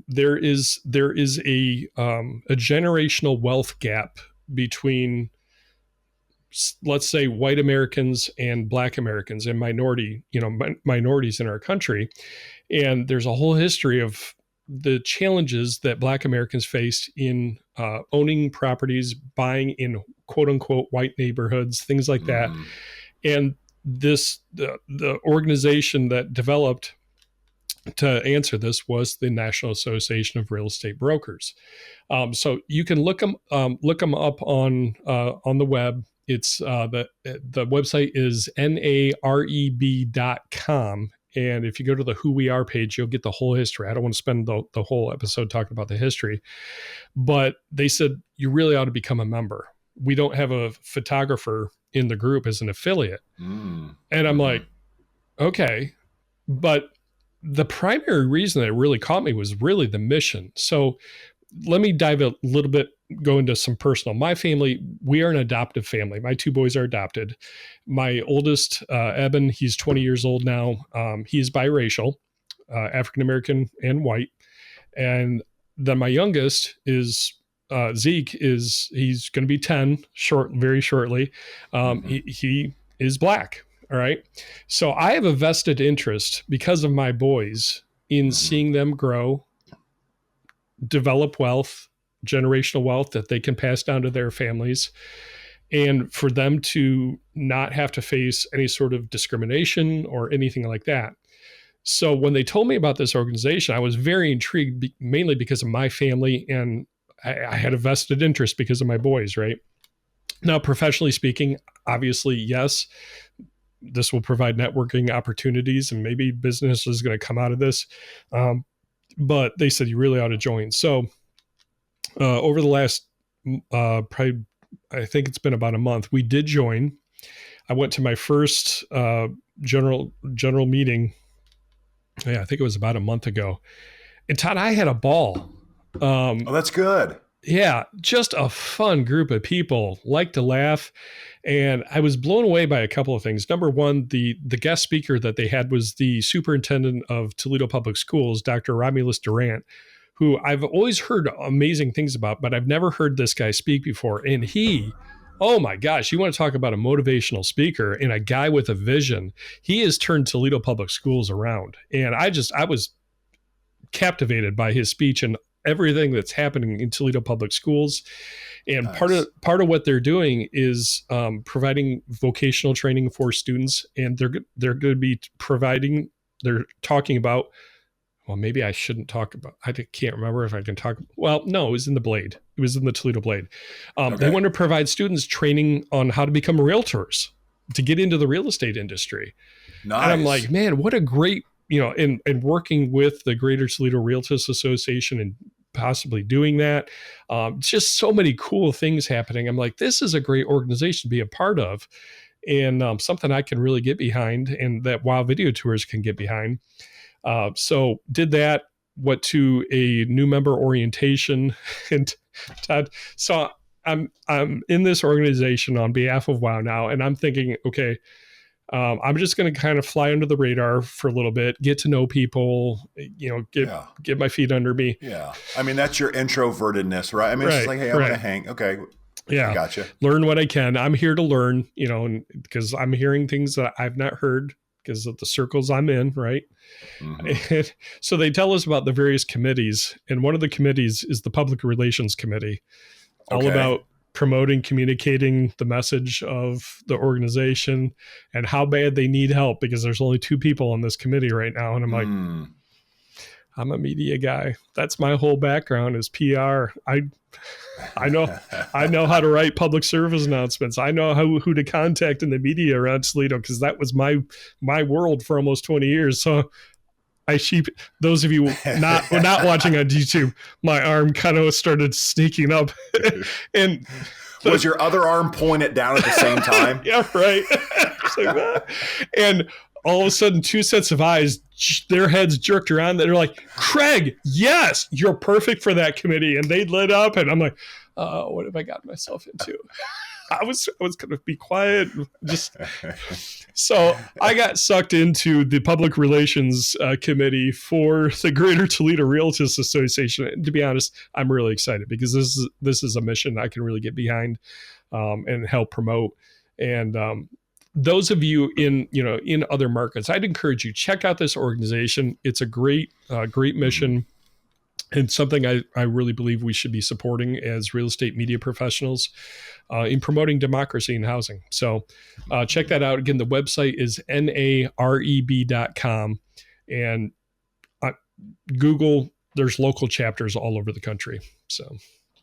There is a generational wealth gap between, let's say, white Americans and Black Americans and minorities in our country. And there's a whole history of the challenges that Black Americans faced in owning properties, buying in quote unquote white neighborhoods, things like that. And the organization that developed to answer this was the National Association of Real Estate Brokers. So you can look them up on the web. It's the website is NAREB.com. And if you go to the Who We Are page, you'll get the whole history. I don't want to spend the whole episode talking about the history, but they said you really ought to become a member. We don't have a photographer in the group as an affiliate. And I'm like, okay, but the primary reason that it really caught me was really the mission. So let me dive a little bit, go into some personal. My family, we are an adoptive family. My 2 boys are adopted. My oldest, Eben, he's 20 years old now. He's biracial, African-American and white. And then my youngest is Zeke. He's going to be 10 very shortly. He is Black. All right. So I have a vested interest because of my boys in seeing them grow develop wealth, generational wealth that they can pass down to their families, and for them to not have to face any sort of discrimination or anything like that. So when they told me about this organization, I was very intrigued, mainly because of my family, and I had a vested interest because of my boys, right? Now, professionally speaking, obviously, yes, this will provide networking opportunities, and maybe business is going to come out of this. But they said you really ought to join. So over the last, probably, I think it's been about a month, we did join. I went to my first general meeting. Yeah, I think it was about a month ago. And Todd, I had a ball. Oh, that's good. Yeah, just a fun group of people, like to laugh. And I was blown away by a couple of things. Number one, the guest speaker that they had was the superintendent of Toledo Public Schools, Dr. Romulus Durant, who I've always heard amazing things about, but I've never heard this guy speak before. And he, oh my gosh, you want to talk about a motivational speaker and a guy with a vision. He has turned Toledo Public Schools around. And I was captivated by his speech and everything that's happening in Toledo Public Schools. And Nice. part of what they're doing is providing vocational training for students. And they're going to be they're talking about, well, maybe I shouldn't talk about, I can't remember if I can talk. Well, no, it was in the Blade. It was in the Toledo Blade. They want to provide students training on how to become realtors, to get into the real estate industry. Nice. And I'm like, man, what a great, in working with the Greater Toledo Realtors Association and possibly doing that. Just so many cool things happening. I'm like, this is a great organization to be a part of, and something I can really get behind, and that Wow Video Tours can get behind. So did that, went to a new member orientation, and Todd, so I'm in this organization on behalf of Wow now, and I'm thinking, okay, I'm just going to kind of fly under the radar for a little bit, get to know people, get my feet under me. Yeah. I mean, that's your introvertedness, right? I mean, it's just like, hey, I'm going to hang. Okay. Yeah. I gotcha. Learn what I can. I'm here to learn, because I'm hearing things that I've not heard because of the circles I'm in, right? Mm-hmm. And so they tell us about the various committees. And one of the committees is the Public Relations Committee, all about promoting, communicating the message of the organization and how bad they need help, because there's only 2 people on this committee right now. And I'm like, I'm a media guy. That's my whole background is PR. I know how to write public service announcements. I know who to contact in the media around Toledo, because that was my world for almost 20 years. So those of you not watching on YouTube, my arm kind of started sneaking up. And was your other arm pointed down at the same time? Yeah, right. Like that. And all of a sudden, 2 sets of eyes, their heads jerked around. They're like, Craig, yes, you're perfect for that committee. And they lit up, and I'm like, what have I gotten myself into? I was going to be quiet. So I got sucked into the Public Relations Committee for the Greater Toledo Realtors Association. And to be honest, I'm really excited, because this is a mission I can really get behind and help promote. And those of you in other markets, I'd encourage you, check out this organization. It's a great mission, and something I really believe we should be supporting as real estate media professionals in promoting democracy in housing. So check that out. Again, the website is NAREB.com, and Google, there's local chapters all over the country. So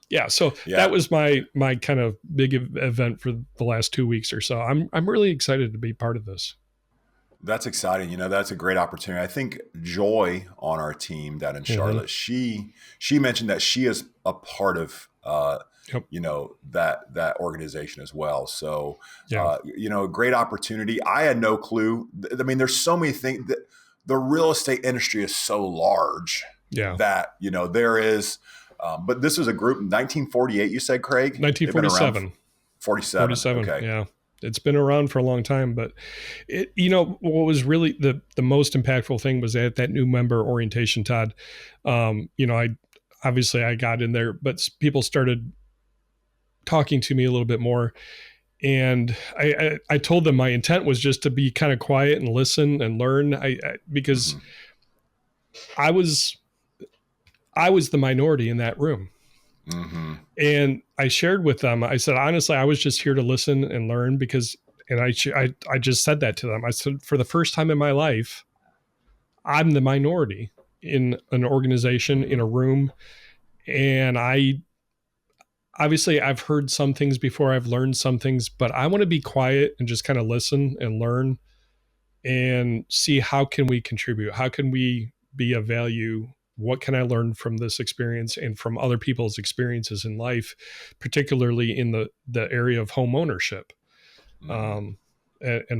that was my kind of big event for the last 2 weeks or so. I'm really excited to be part of this. That's exciting. That's a great opportunity. I think Joy on our team down in Charlotte, she mentioned that she is a part of, that organization as well. So, a great opportunity. I had no clue. I mean, there's so many things that the real estate industry is so large that, there is, but this was a group in 1948, you said, Craig? 1947. 47. Okay. Yeah. It's been around for a long time, but what was really the most impactful thing was at that new member orientation, Todd. I got in there, but people started talking to me a little bit more. And I told them my intent was just to be kind of quiet and listen and learn. Because I was the minority in that room. Mm-hmm. And I shared with them, I said, honestly, I was just here to listen and learn and I just said that to them. I said, for the first time in my life, I'm the minority in an organization, in a room. And obviously I've heard some things before, I've learned some things, but I want to be quiet and just kind of listen and learn and see how can we contribute? How can we be of value? What can I learn from this experience and from other people's experiences in life, particularly in the area of home ownership, and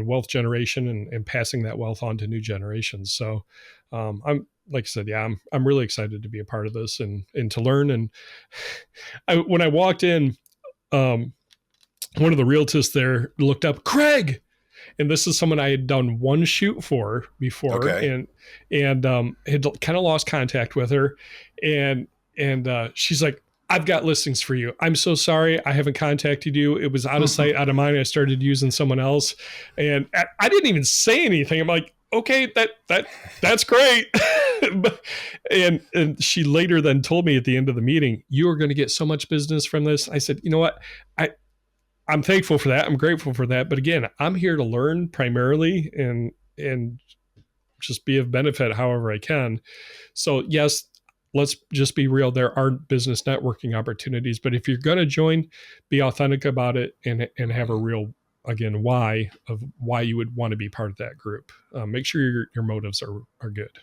wealth generation and passing that wealth on to new generations. So I'm, like I said, I'm really excited to be a part of this and to learn. And when I walked in, one of the realtors there looked up, Craig. And this is someone I had done one shoot for before, and had kind of lost contact with her, and she's like, "I've got listings for you. I'm so sorry I haven't contacted you. It was out of sight, out of mind. I started using someone else, and I didn't even say anything. I'm like, okay, that's great." and she later then told me at the end of the meeting, "You are going to get so much business from this." I said, "You know what? I'm thankful for that. I'm grateful for that. But again, I'm here to learn primarily and just be of benefit however I can." So yes, let's just be real. There aren't business networking opportunities, but if you're going to join, be authentic about it and have a real, again, why you would want to be part of that group. Make sure your motives are good.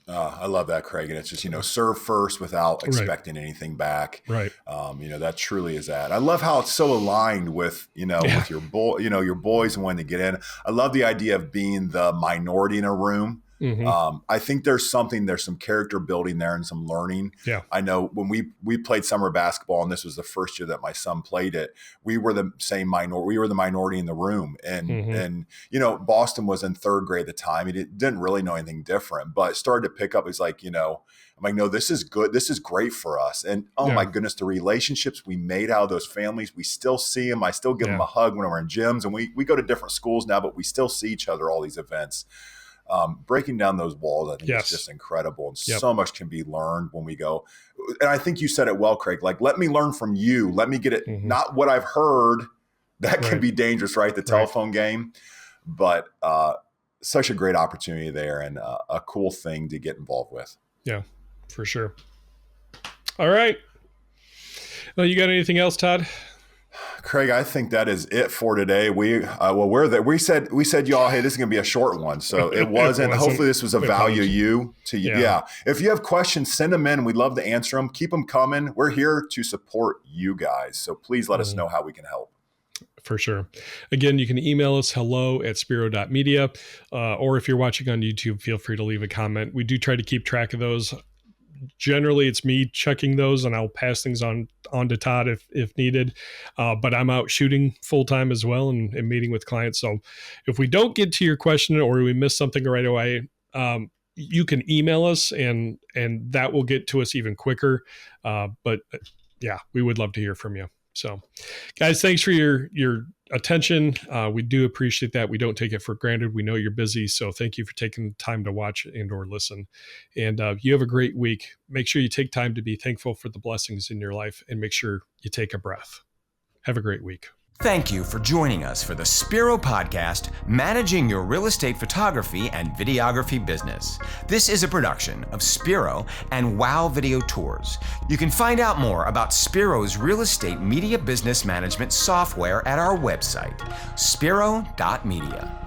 I love that, Craig. And it's just, serve first without expecting anything back. Right. That truly is that. I love how it's so aligned with, with your your boys and wanting to get in. I love the idea of being the minority in a room. Mm-hmm. I think there's some character building there and some learning. Yeah. I know when we played summer basketball, and this was the first year that my son played it, we were the same minority. We were the minority in the room. And Boston was in third grade at the time. He didn't really know anything different, but started to pick up. He's like, I'm like, no, this is good. This is great for us. And my goodness, the relationships we made out of those families, we still see them. I still give them a hug when we're in gyms, and we go to different schools now, but we still see each other, all these events. Breaking down those walls, I think is just incredible. And so much can be learned when we go. And I think you said it well, Craig, like, let me learn from you. Let me get it. Mm-hmm. Not what I've heard. That can be dangerous, right? The telephone game, but such a great opportunity there and a cool thing to get involved with. Yeah, for sure. All right. Well, you got anything else, Todd? Craig, I think that is it for today. We said y'all, hey, this is going to be a short one. So it wasn't. Hopefully this was a value to you. Yeah. If you have questions, send them in. We'd love to answer them. Keep them coming. We're here to support you guys. So please let us know how we can help. For sure. Again, you can email us hello@spiro.media, or if you're watching on YouTube, feel free to leave a comment. We do try to keep track of those. Generally, it's me checking those, and I'll pass things on to Todd if needed. But I'm out shooting full time as well and meeting with clients. So if we don't get to your question or we miss something right away, you can email us, and that will get to us even quicker. But we would love to hear from you. So, guys, thanks for your attention. We do appreciate that. We don't take it for granted. We know you're busy, so thank you for taking the time to watch and or listen. And you have a great week. Make sure you take time to be thankful for the blessings in your life, and make sure you take a breath. Have a great week. Thank you for joining us for the Spiro Podcast, Managing Your Real Estate Photography and Videography Business. This is a production of Spiro and Wow Video Tours. You can find out more about Spiro's real estate media business management software at our website, spiro.media.